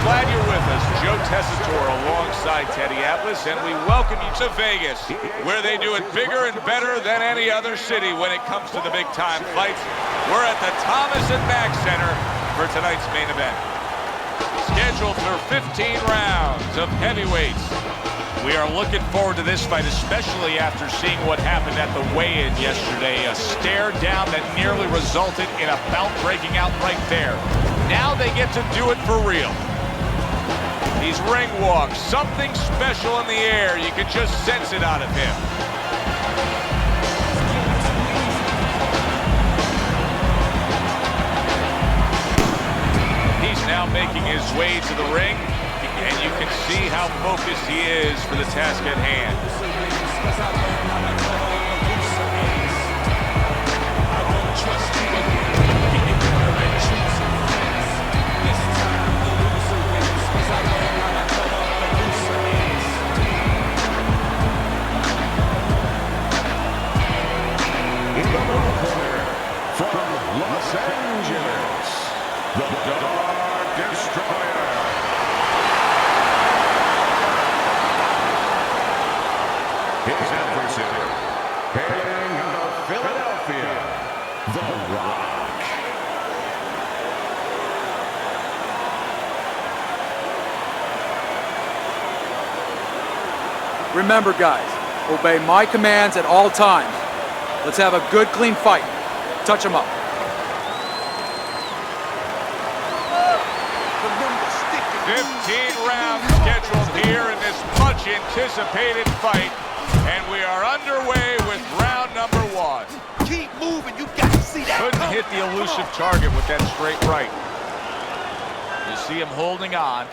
glad you're with us. Joe Tessitore alongside Teddy Atlas, and we welcome you to Vegas, where they do it bigger and better than any other city when it comes to the big-time fights. We're at the Thomas & Mack Center for tonight's main event. Scheduled for 15 rounds of heavyweights. We are looking forward to this fight, especially after seeing what happened at the weigh-in yesterday. A stare down that nearly resulted in a bout breaking out right there. Now they get to do it for real. These ring walks, something special in the air. You can just sense it out of him. He's now making his way to the ring, and you can see how focused he is for the task at hand. From Los Angeles, the Dark Destroyer. His adversary, hailing out of Philadelphia, The Rock. Remember, guys, obey my commands at all times. Let's have a good, clean fight. Touch him up. 15 rounds scheduled here in this much-anticipated fight, and we are underway with round number one. Keep moving, you got to see that. Couldn't hit the elusive target with that straight right. You see him holding on.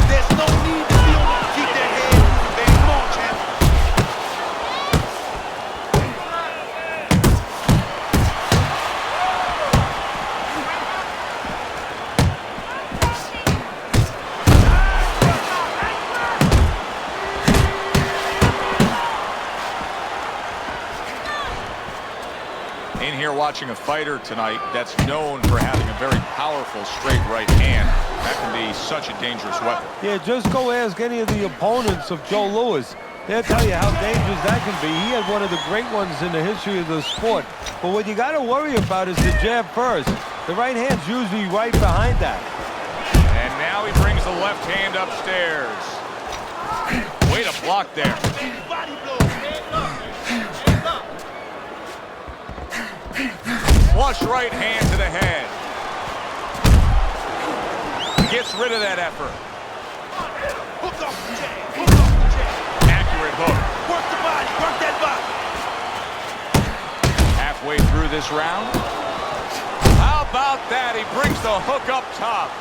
There's no need to be on. Keep that head moving, baby. Come on, champ. In here watching a fighter tonight that's known for having a very powerful straight right hand. That can be such a dangerous weapon. Yeah, just go ask any of the opponents of Joe Louis. They'll tell you how dangerous that can be. He had one of the great ones in the history of the sport. But what you got to worry about is the jab first. The right hand's usually right behind that. And now he brings the left hand upstairs. Way to block there. Body blow. Hands up. Hands up. Flush right hand to the head. Gets rid of that effort. Hook off the jab. Hook off the jab. Accurate hook. Work the body. Work that body. Halfway through this round. How about that? He brings the hook up top.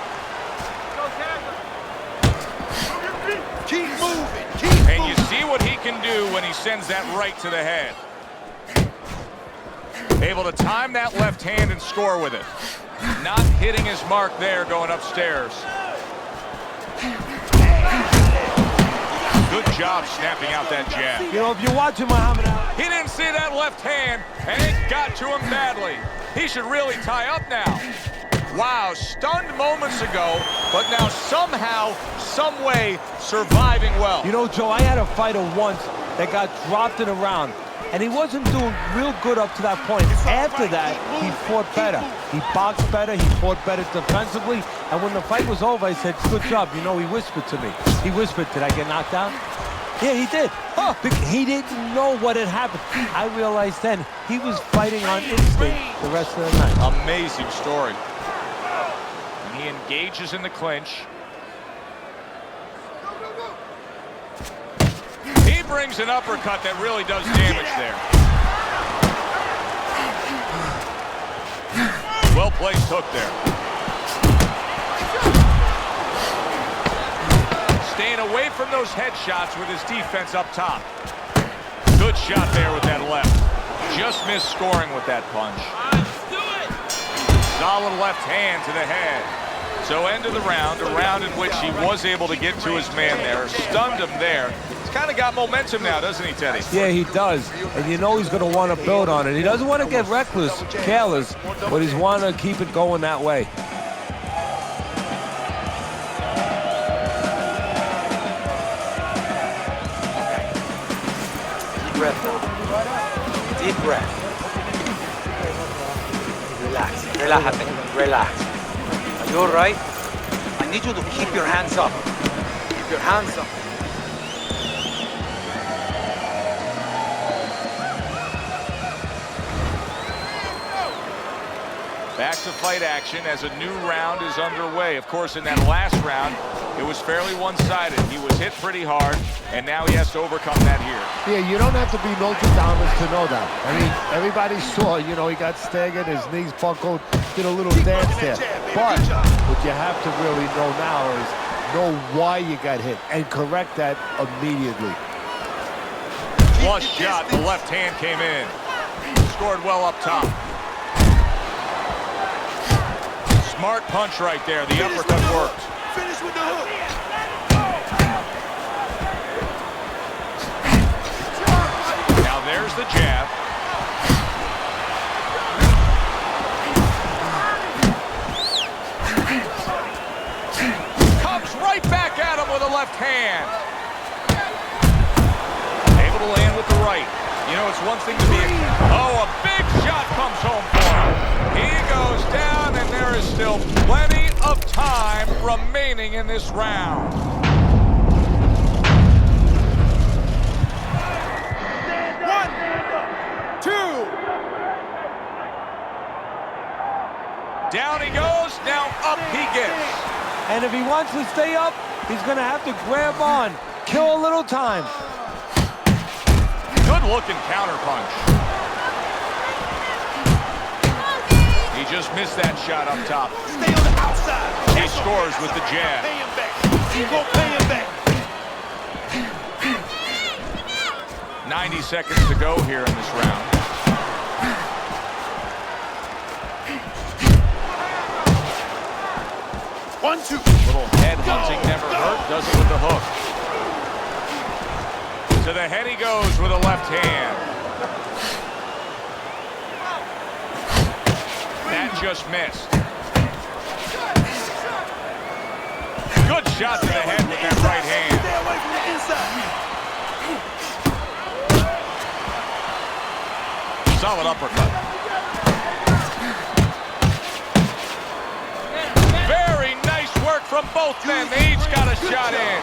Keep moving. Keep moving. And you see what he can do when he sends that right to the head. Able to time that left hand and score with it. Not hitting his mark there going upstairs. Good job snapping out that jab. You know, if you're watching Muhammad Ali, He didn't see that left hand, and it got to him badly. He should really tie up now. Wow, stunned moments ago, but now somehow, some way, surviving well. you know, Joe, I had a fighter once that got dropped in a round, and he wasn't doing real good up to that point. After that, he fought better. He boxed better, he fought better defensively, and when the fight was over, I said, good job. You know, he whispered to me. He whispered, did I get knocked out? Yeah, he did. He didn't know what had happened. I realized then he was fighting on instinct the rest of the night. Amazing story. And he engages in the clinch. He brings an uppercut that really does damage there. Well-placed hook there. Staying away from those headshots with his defense up top. Good shot there with that left. Just missed scoring with that punch. Solid left hand to the head. So end of the round, a round in which he was able to get to his man there, stunned him there. He's kind of got momentum now, doesn't he, Teddy? Yeah, he does. And you know he's going to want to build on it. He doesn't want to get reckless, careless, but he's want to keep it going that way. Deep breath now. Deep breath. Relax. Relax. Relax. Are you all right? I need you to keep your hands up. Keep your hands up. Back to fight action as a new round is underway. Of course, in that last round, it was fairly one-sided. He was hit pretty hard, and now he has to overcome that here. Yeah, you don't have to be Nostradamus to know that. I mean, everybody saw, you know, he got staggered, his knees buckled, did a little dance there. But what you have to really know now is know why you got hit and correct that immediately. Flush shot, the left hand came in. Scored well up top. Smart punch right there. The uppercut worked. Finish with the hook. Now there's the jab. Comes right back at him with a left hand. Able to land with the right. You know, it's one thing to be... Oh, a big shot comes home for him. He goes down, and there is still plenty of time remaining in this round. One, two. Down he goes, now up he gets. And if he wants to stay up, he's going to have to grab on, kill a little time. Good-looking counterpunch. He just missed that shot up top. Stay on the outside. He scores with the jab. Pay him back. You gonna pay him back. 90 seconds to go here in this round. One, two. Little head hunting never hurt. Does it with the hook. To the head he goes with a left hand. That just missed. Good shot to the head with that right hand. Stay away from the inside. Solid uppercut. Very nice work from both men. They each got a shot in.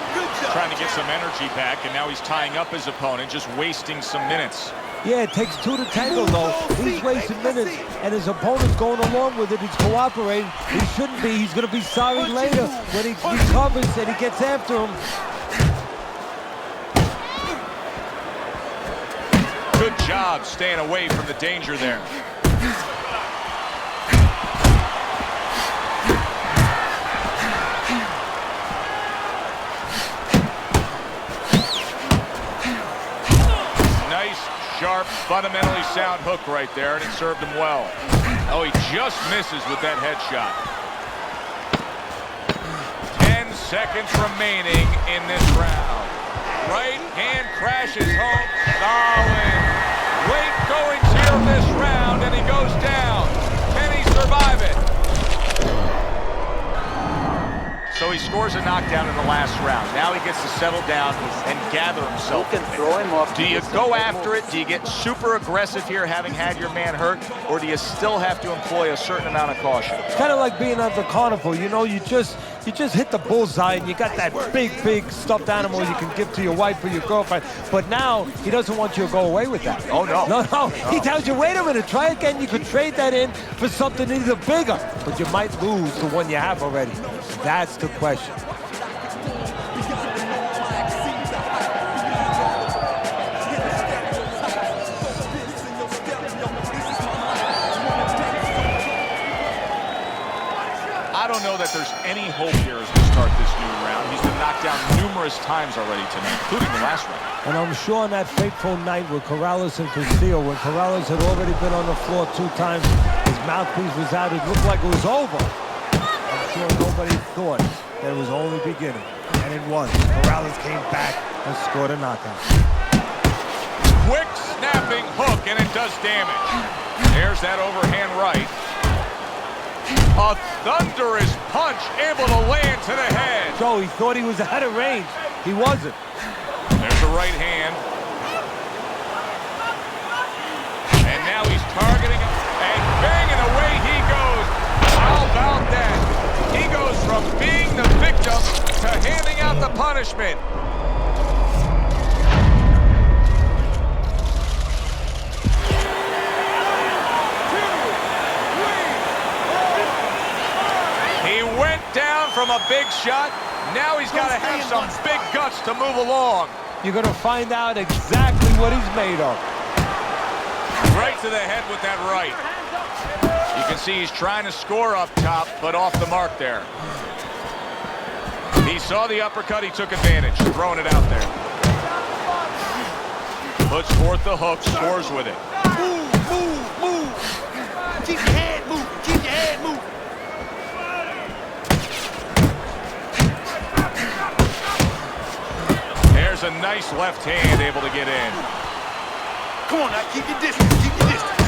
Trying to get some energy back, and now he's tying up his opponent, just wasting some minutes. Yeah, it takes two to tango, though. He's wasting minutes, and his opponent's going along with it. He's cooperating. He shouldn't be. He's going to be sorry later when he recovers and he gets after him. Good job staying away from the danger there. Sharp, fundamentally sound hook right there, and it served him well. Oh, he just misses with that headshot. 10 seconds remaining in this round. Right hand crashes home. Solid. Weight going here this round, and he goes down. Can he survive it? So he scores a knockdown in the last round. Now he gets to settle down and gather himself. You can throw him off. Do you go after it? Do you get super aggressive here, having had your man hurt? Or do you still have to employ a certain amount of caution? It's kind of like being at the carnival. You know, you just hit the bullseye, and you got that big stuffed animal you can give to your wife or your girlfriend. But now he doesn't want you to go away with that. Oh, no. No. He tells you, wait a minute, try again. You could trade that in for something either bigger, but you might lose the one you have already. That's the question. I don't know that there's any hope here as we start this new round. He's been knocked down numerous times already tonight, including the last round. And I'm sure on that fateful night with Corrales and Castillo, when Corrales had already been on the floor 2 times, his mouthpiece was out, it looked like it was over. I'm sure nobody thought that it was only beginning. And it was. Morales came back and scored a knockout. Quick snapping hook, and it does damage. There's that overhand right. A thunderous punch able to land to the head. Joe, he thought he was out of range. He wasn't. There's a right hand. And now he's targeting him, and banging away he goes. How about that? He goes from being the victim to handing out the punishment. He went down from a big shot. Now he's got to have some big guts to move along. You're going to find out exactly what he's made of. Right to the head with that right. You can see he's trying to score up top, but off the mark there. He saw the uppercut, he took advantage, throwing it out there. Puts forth the hook, scores with it. Move. Keep your head moving. Keep your head moving. There's a nice left hand able to get in. Come on now, keep your distance. Keep your distance.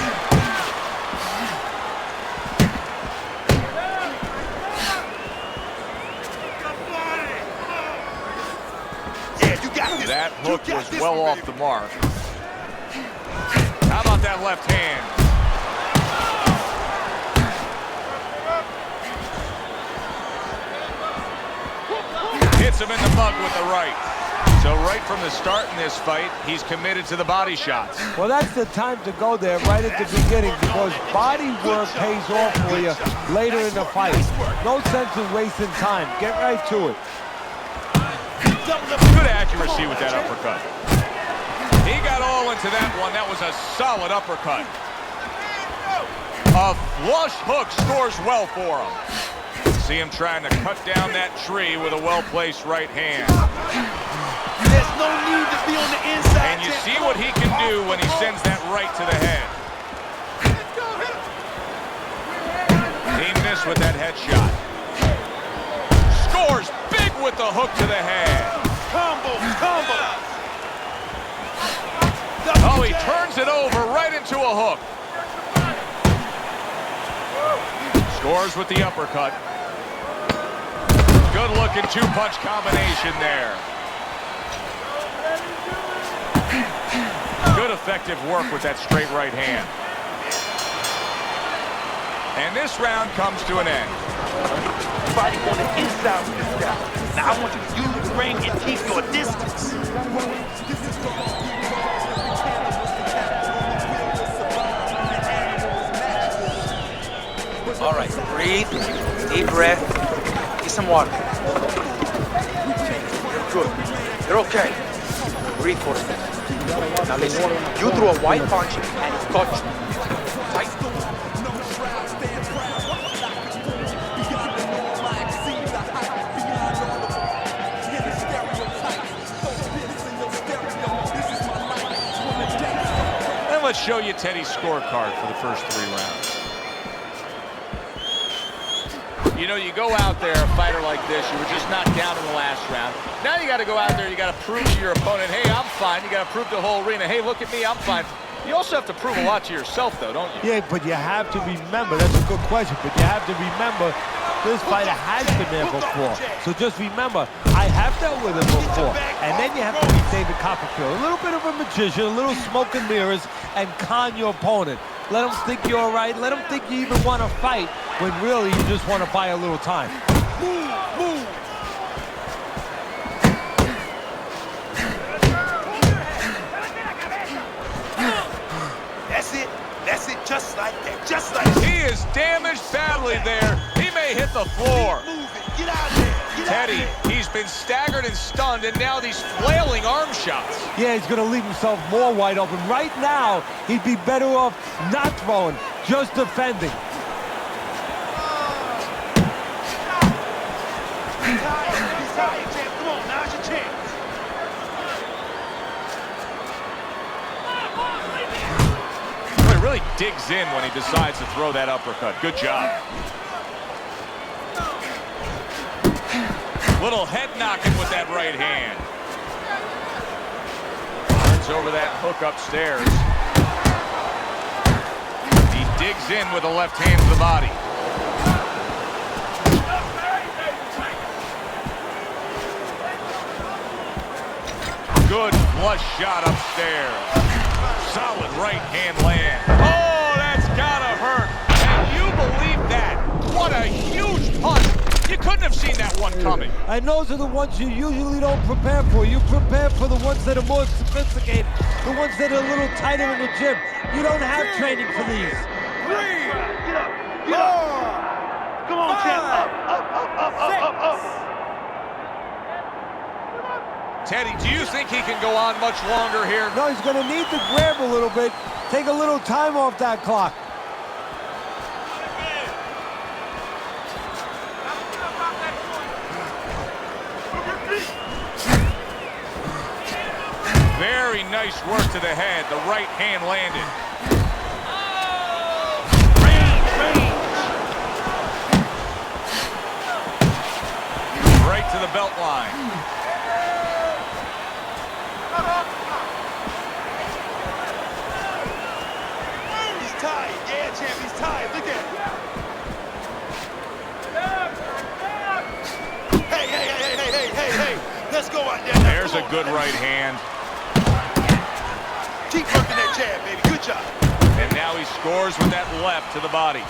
Yeah, you got this. That hook was well off the mark. How about that left hand? Hits him in the mug with the right. So right from the start in this fight, he's committed to the body shots. Well, that's the time to go there right at the beginning because body work pays off for you later in the fight. No sense in wasting time. Get right to it. Good accuracy with that uppercut. He got all into that one. That was a solid uppercut. A flush hook scores well for him. See him trying to cut down that tree with a well-placed right hand. There's no need to be on the inside. And you see what he can do when he sends that right to the head. He missed with that headshot. Scores big with the hook to the head. Combo. Oh, he turns it over right into a hook. Scores with the uppercut. Good looking two-punch combination there. Good effective work with that straight right hand. And this round comes to an end. Fighting on the inside with this guy. Now I want you to use the ring and keep your distance. All right, breathe, deep breath, get some water. You're good. You're okay. Breathe for a minute. Now listen, you threw a white punch and it caught you. Right? And let's show you Teddy's scorecard for the first 3 rounds. You know, you go out there, a fighter like this, you were just knocked down in the last round. Now you got to go out there, you got to prove to your opponent, hey, I'm fine. You got to prove to the whole arena, hey, look at me, I'm fine. You also have to prove a lot to yourself, though, don't you? Yeah, but you have to remember, that's a good question, but you have to remember this fighter has been there before. So just remember, I have dealt with him before. And then you have to be David Copperfield. A little bit of a magician, a little smoke and mirrors, and con your opponent. Let him think you're all right. Let him think you even want to fight when really you just want to buy a little time. Move. That's it, just like that, just like that. He is damaged badly there. He may hit the floor. Move it, get out of there. Teddy, he's been staggered and stunned, and now these flailing arm shots. Yeah, he's going to leave himself more wide open. Right now, he'd be better off not throwing, just defending. He's tired, champ. Come on, now's your chance. He really digs in when he decides to throw that uppercut. Good job. Little head knocking with that right hand. Turns over that hook upstairs. He digs in with the left hand to the body. Good flush shot upstairs. Solid right hand land. Oh, that's gotta hurt. And you believe that? What a huge punch. You couldn't have seen that one coming. And those are the ones you usually don't prepare for. You prepare for the ones that are more sophisticated, the ones that are a little tighter in the gym. You don't have training for these. Get up. Come on, champ. Up. Teddy, do you think he can go on much longer here? No, he's going to need to grab a little bit, take a little time off that clock. Very nice work to the head. The right hand landed. Range. Right to the belt line. He's tied. Yeah, champ, he's tied. Look at him. Hey. Let's go out there. There's a good right hand. Keep working that jab, baby. Good job. And now he scores with that left to the body.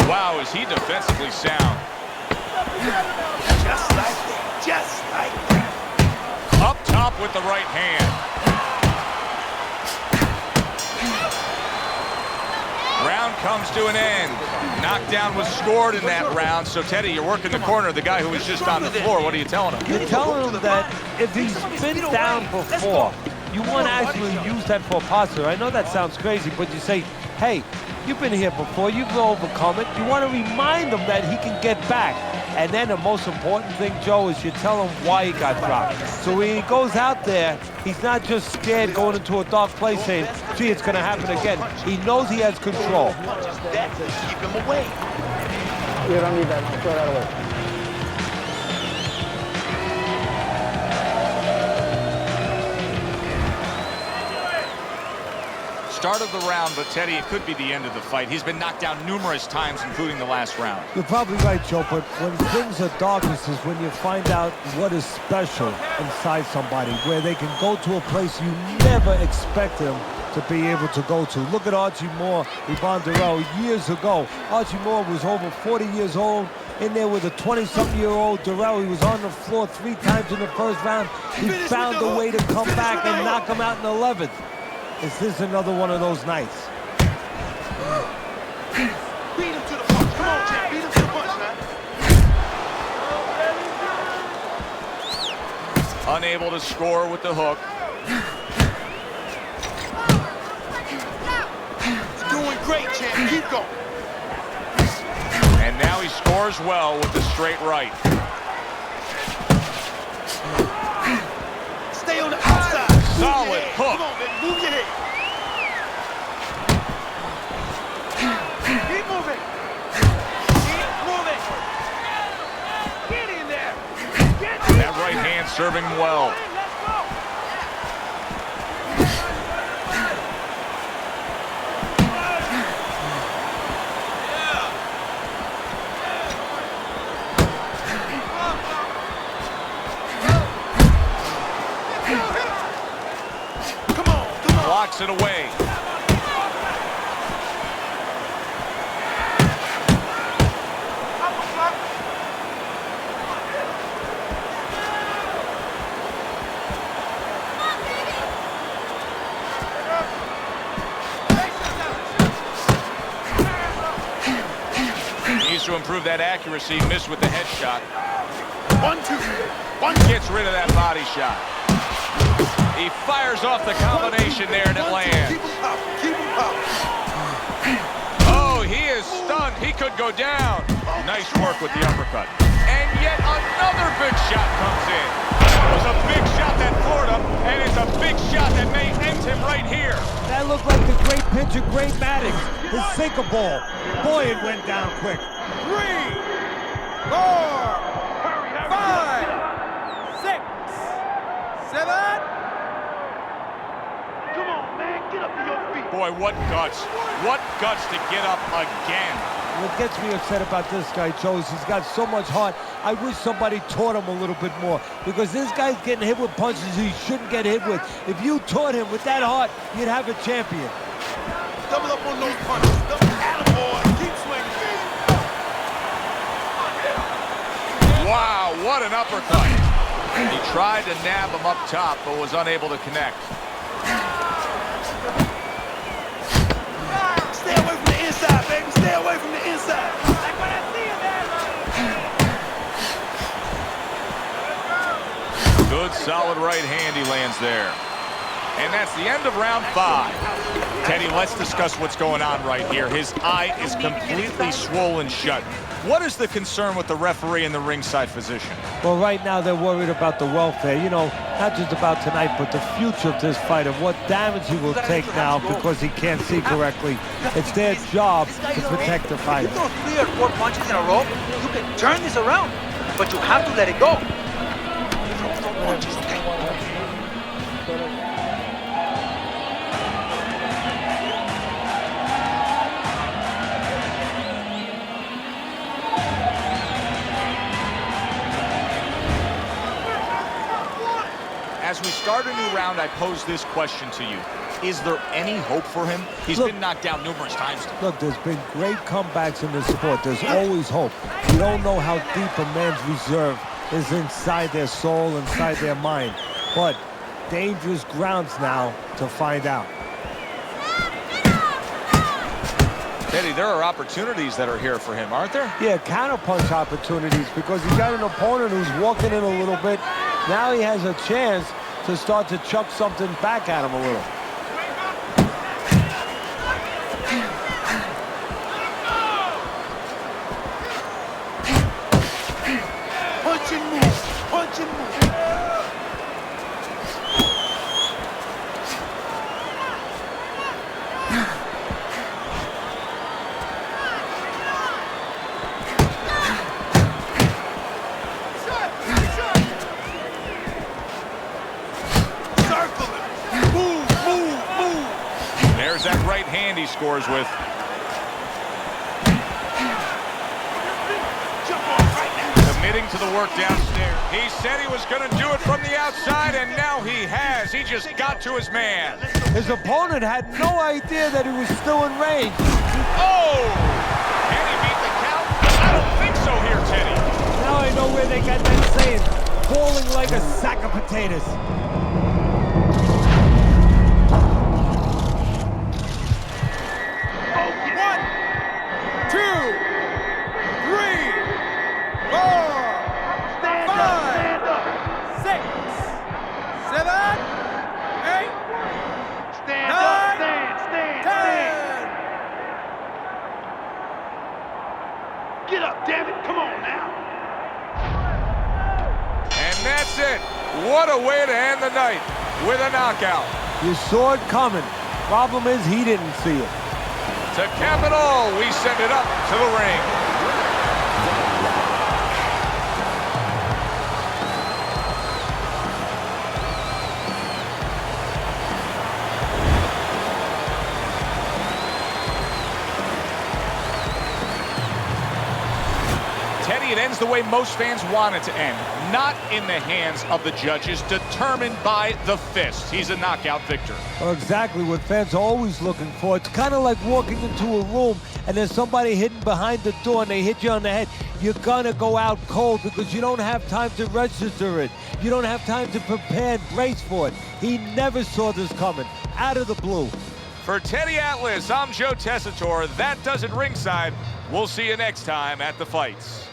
Wow, is he defensively sound. Just like that. Just like that. Up top with the right hand. Round comes to an end. Knockdown was scored in that round. So, Teddy, you're working the corner. The guy who was just on the floor. What are you telling him? You're telling him that if he's been down before, you want to actually use that for a posture. I know that sounds crazy, but you say, hey, you've been here before. You've overcome it. You want to remind him that he can get back. And then the most important thing, Joe, is you tell him why he got dropped. So when he goes out there, he's not just scared going into a dark place saying, gee, it's going to happen again. He knows he has control. That will keep him away. You don't need that. Throw that away. Start of the round, but Teddy, it could be the end of the fight. He's been knocked down numerous times, including the last round. You're probably right, Joe, but when things are darkest is when you find out what is special inside somebody, where they can go to a place you never expected them to be able to go to. Look at Archie Moore, Yvonne Durrell, years ago. Archie Moore was over 40 years old, in there with a 20-something-year-old Durrell. He was on the floor 3 times in the first round. He found a way to come back and knock him out in the 11th. Is this another one of those nights? Beat him to the punch. Come on, champ. Beat him to the punch, man. Unable to score with the hook. You're doing great, champ. Keep going. And now he scores well with the straight right. Stay on the outside. Solid hook. Come on, baby. Move your head. Keep moving. Keep moving. Get in there. Get in. That right hand serving well. Blocks it away. Needs to improve that accuracy. Missed with the head shot. 1, 2. 1 Gets rid of that body shot. He fires off the combination there and it lands. Keep him popping. Keep him popping. Oh, he is stunned. He could go down. Nice work with the uppercut. And yet another big shot comes in. It was a big shot that floored him, and it's a big shot that may end him right here. That looked like the great pitcher, Great Maddox, his sinker ball. Boy, it went down quick. 3, 4. Boy, what guts. What guts to get up again. What gets me upset about this guy, Joe, is he's got so much heart. I wish somebody taught him a little bit more, because this guy's getting hit with punches he shouldn't get hit with. If you taught him with that heart, you'd have a champion. Double up on those punches. Attaboy. Keep swinging, baby. Wow, what an uppercut. He tried to nab him up top, but was unable to connect. Stay away from the inside, baby. Stay away from the inside. Like what I see in there. Good, solid right hand he lands there. And that's the end of round 5. Teddy, let's discuss what's going on right here. His eye is completely swollen shut. What is the concern with the referee in the ringside physician? Well, right now they're worried about the welfare. You know, not just about tonight, but the future of this fight, of what damage he will take now because he can't see correctly. It's their job to protect the fighter. You throw 3 or 4 punches in a row, you can turn this around, but you have to let it go. Throw punches, okay? As we start a new round, I pose this question to you. Is there any hope for him? He's been knocked down numerous times. Look, there's been great comebacks in this sport. There's always hope. You don't know how deep a man's reserve is inside their soul, inside their mind. But dangerous grounds now to find out. Teddy, there are opportunities that are here for him, aren't there? Yeah, counterpunch opportunities, because he's got an opponent who's walking in a little bit. Now he has a chance to start to chuck something back at him a little. Punch and move. Punch and move. There's that right hand he scores with. Committing to the work downstairs. He said he was going to do it from the outside, and now he has. He just got to his man. His opponent had no idea that he was still in range. Oh! Can he beat the count? I don't think so here, Teddy. Now I know where they got that saying, falling like a sack of potatoes. Get up, damn it. Come on now. And that's it. What a way to end the night with a knockout. You saw it coming. Problem is, he didn't see it. To cap it all, we send it up to the ring. Teddy, it ends the way most fans want it to end. Not in the hands of the judges, determined by the fist. He's a knockout victor. Well, exactly what fans are always looking for. It's kind of like walking into a room and there's somebody hidden behind the door and they hit you on the head. You're gonna go out cold because you don't have time to register it. You don't have time to prepare and brace for it. He never saw this coming. Out of the blue. For Teddy Atlas, I'm Joe Tessitore. That does it ringside. We'll see you next time at the fights.